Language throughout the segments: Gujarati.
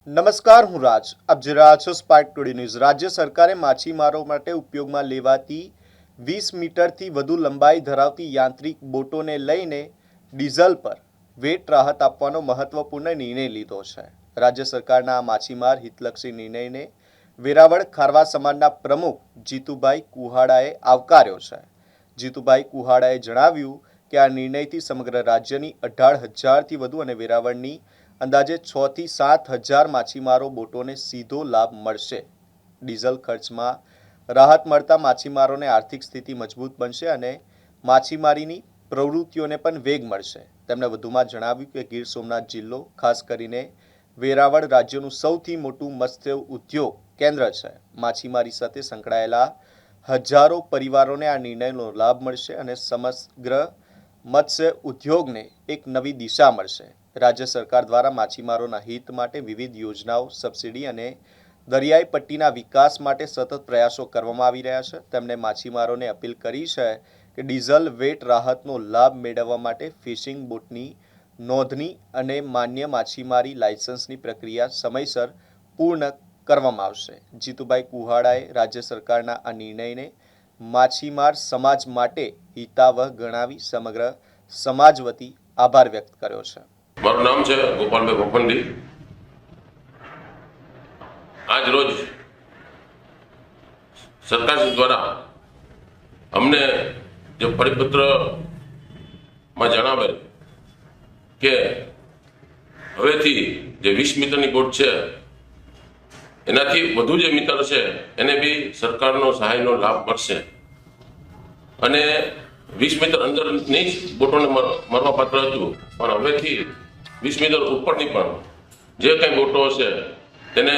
નમસ્કાર, હું રાજ. આપ જોઈ રહ્યા છો સ્પાર્ક ટુડે ન્યૂઝ. રાજ્ય સરકારે માછીમારો માટે ઉપયોગમાં લેવાતી 20 મીટરથી વધુ લંબાઈ ધરાવતી યાંત્રિક બોટોને લઈને ડીઝલ પર વેટ રાહત આપવાનો મહત્વપૂર્ણ નિર્ણય લીધો છે. રાજ્ય સરકારના આ માછીમાર હિતલક્ષી નિર્ણયને વેરાવળ ખારવા સમાજના પ્રમુખ જીતુભાઈ કુહાડાએ આવકાર્યો છે. જીતુભાઈ કુહાડાએ જણાવ્યું કે આ નિર્ણયથી સમગ્ર રાજ્યની 18,000થી વધુ અને વેરાવળની અંદાજે 6 થી 7,000 માછીમારો બોટોને સીધો લાભ મળશે. ડીઝલ ખર્ચમાં રાહત મળતા માછીમારોને આર્થિક સ્થિતિ મજબૂત બનશે અને માછીમારીની પ્રવૃત્તિઓને પણ વેગ મળશે. તેમણે વધુમાં જણાવ્યું કે ગીર સોમનાથ જિલ્લો, ખાસ કરીને વેરાવળ, રાજ્યનું સૌથી મોટું મત્સ્ય ઉદ્યોગ કેન્દ્ર છે. માછીમારી સાથે સંકળાયેલા હજારો પરિવારોને આ નિર્ણયનો લાભ મળશે અને સમગ્ર મત્સ્ય ઉદ્યોગને એક નવી દિશા મળશે. રાજ્ય સરકાર દ્વારા માછીમારોના હિત માટે વિવિધ યોજનાઓ, સબસિડી અને દરિયાઈ પટ્ટીના વિકાસ માટે સતત પ્રયાસો કરવામાં આવી રહ્યા છે. તેમણે માછીમારોને અપીલ કરી છે કે ડીઝલ વેટ રાહતનો લાભ મેળવવા માટે ફિશિંગ બોટની નોંધણી અને માન્ય માછીમારી લાયસન્સની પ્રક્રિયા સમયસર પૂર્ણ કરવામાં આવશે. જીતુભાઈ કુહાડાએ રાજ્ય સરકારના આ નિર્ણયને માછીમાર સમાજ માટે હિતાવહ ગણાવી સમગ્ર સમાજ વતી આભાર વ્યક્ત કર્યો છે. મારું નામ છે ગોપાલભાઈ ભોપંડી. આજ રોજ સરકાર દ્વારા અમને જે પરિપત્રમાં જણાવેલ કે હવેથી જે 20 મીટરની બોટ છે એનાથી વધુ જે મીટર છે એને બી સરકારનો સહાયનો લાભ મળશે અને 20 મીટર અંદરની જ બોટોને મળવા પાત્ર હતું, પણ હવેથી 20 મીટર ઉપરની પણ જે કંઈ બોટો હશે તેને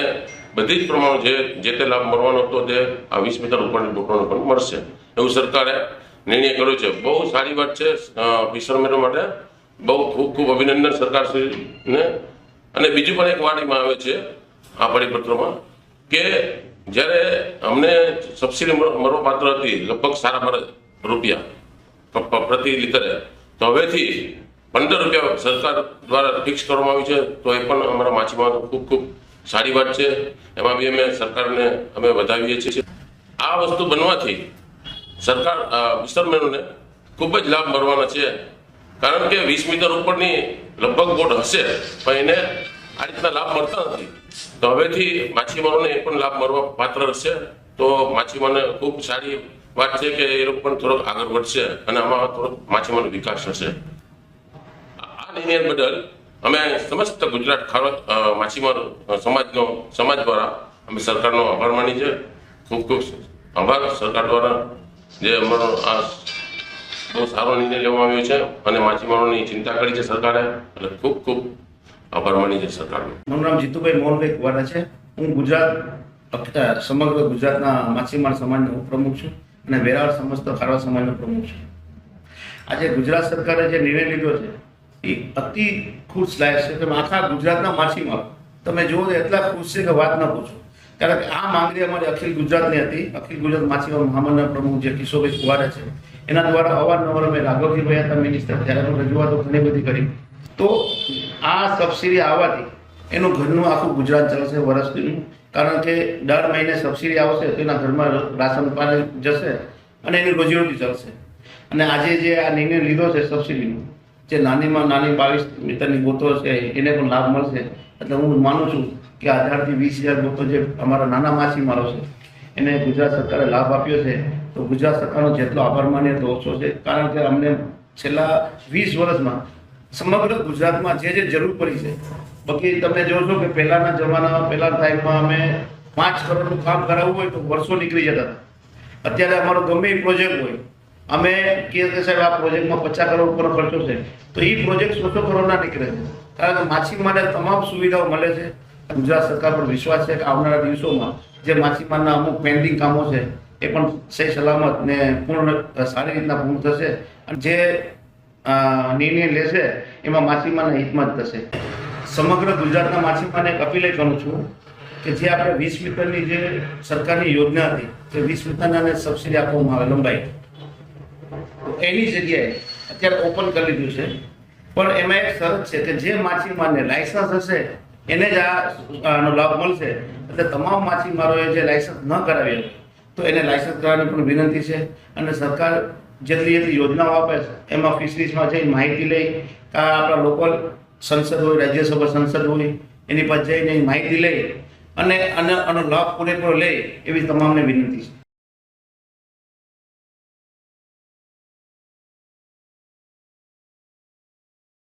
બધી જ પ્રમાણે જે તે લાભ મળવાનો હતો તે આ 20 મીટર ઉપરની બોટોને પણ મળશે એવું સરકારે નિર્ણય કર્યો છે. બહુ સારી વાત છે ફિશરમેનો માટે. બહુ ખૂબ ખૂબ અભિનંદન સરકારશ્રીને. અને બીજું પણ એક વાડીમાં આવે છે આ પરિપત્રમાં કે જ્યારે અમને સબસિડી મળવા પાત્ર હતી લગભગ 12 રૂપિયા પ્રતિ લીટરે, તો હવેથી 15 રૂપિયા સરકાર દ્વારા ફિક્સ કરવામાં આવ્યું છે. તો એ પણ અમારા માછીમારો ખૂબ ખૂબ સારી વાત છે. એમાં બી અમે સરકારને અમે વધાવીએ છીએ. આ વસ્તુ બનવાથી સરકાર ફિશરમેનોને ખૂબ જ લાભ મળવાના છે, કારણ કે 20 મીટર ઉપરની લગભગ બોટ હશે પણ એને આ રીતના લાભ મળતા નથી. તો હવેથી માછીમારોને એ પણ લાભ મળવા પાત્ર હશે. તો માછીમારોને ખૂબ સારી વાત છે કે એ લોકો પણ થોડોક આગળ વધશે અને આમાં થોડોક માછીમારનો વિકાસ થશે. આ નિર્ણય બદલ અમે સમસ્ત ગુજરાત ખારવા માછીમાર સમાજ દ્વારા અમે સરકારનો આભાર માની છે. ખૂબ ખૂબ આભાર સરકાર દ્વારા જે અમારો આ બહુ સારો નિર્ણય લેવામાં આવ્યો છે અને માછીમારોની ચિંતા કરી છે સરકારે, એટલે ખૂબ ખૂબ આભાર માની છે સરકારનો. મારું નામ જીતુભાઈ મોહનભાઈ કુવાડા છે. હું સમગ્ર ગુજરાતના માછીમાર સમાજનો પ્રમુખ છું અને વેરાવળ સમસ્ત ખારવા સમાજનો પ્રમુખ છું. આજે ગુજરાત સરકારે જે નિર્ણય લીધો છે એ અતિ ખુશ લાયક છે. તમે આખા ગુજરાતના માછીમારો તમે જુઓ તો એટલા ખુશ છે કે વાત ન પૂછો. કારણ કે આ માંગણી અમારી અખિલ ગુજરાતની હતી. અખિલ ગુજરાત માછીમાર મહામંડળના પ્રમુખ જે કિશોરભાઈ કુવાડા છે એના દ્વારા અવારનવાર અમે રાઘવજીભાઈ હતા મિનિસ્ટર, ત્યારે અમે રજૂઆતો ઘણી બધી કરી. તો આ સબસિડી આવવાથી એનું ઘરનું આખું ગુજરાત ચાલશે વર્ષનું, કારણ કે દર મહિને સબસિડી આવશે તો એના ઘરમાં રાશન પાણી જશે અને એની રોજીરોટી ચાલશે. અને આજે જે આ નિર્ણય લીધો છે સબસિડીનો, જે નાનીમાં નાની 22 મીટરની બોટો છે એને પણ લાભ મળશે. એટલે હું માનું છું કે 18,000 થી 20,000 બોટો જે અમારા નાના માછીમારો છે એને ગુજરાત સરકારે લાભ આપ્યો છે. તો ગુજરાત સરકારનો જેટલો આભાર માનીએ તો ઓછો છે, કારણ કે અમને છેલ્લા 20 વર્ષમાં સમગ્ર ગુજરાતમાં જે જરૂર પડી છે. બાકી તમે જોશો કે પહેલાના જમાનામાં પહેલા ટાઈમમાં અમે 5 કરોડનું કામ કરાવવું હોય તો વર્ષો નીકળી જતા હતા. અત્યારે અમારો ગમે એ પ્રોજેક્ટ હોય અમે કહીએ કે સાહેબ આ પ્રોજેક્ટમાં 50 કરોડ ઉપર ખર્ચો છે તો એ પ્રોજેક્ટ 100 કરોડના નીકળે છે, કારણ કે માછીમારને તમામ સુવિધાઓ મળે છે. ગુજરાત સરકાર પર વિશ્વાસ છે કે આવનારા દિવસોમાં જે માછીમારના અમુક પેન્ડિંગ કામો છે એ પણ સહી સલામત ને સારી રીતના પૂર્ણ થશે. અને જે નિર્ણય લેશે એમાં માછીમારના હિતમાં જ થશે. સમગ્ર ગુજરાતના માછીમારને એક અપીલ કરું છું કે જે આપણે 20 મીટરની જે સરકારની યોજના હતી કે 20 મીટરના સબસિડી આપવામાં આવે લંબાઈ, તો એની જગ્યાએ અત્યારે ઓપન કરી લીધું છે. પણ એમાં એક શરત છે કે જે માછીમારને લાયસન્સ હશે એને જ આનો લાભ મળશે. એટલે તમામ માછીમારોએ જે લાયસન્સ ન કરાવી હોય તો એને લાયસન્સ કરાવવાની પણ વિનંતી છે. અને સરકાર જેટલી યોજનાઓ આપે છે એમાં ફિશરીઝમાં જઈ માહિતી લઈ, આપણા લોકલ સંસદ હોય, રાજ્યસભા સંસદ હોય, એની પાસે જઈને માહિતી લઈ અને આનો લાભ પૂરેપૂરો લે એવી તમામને વિનંતી છે.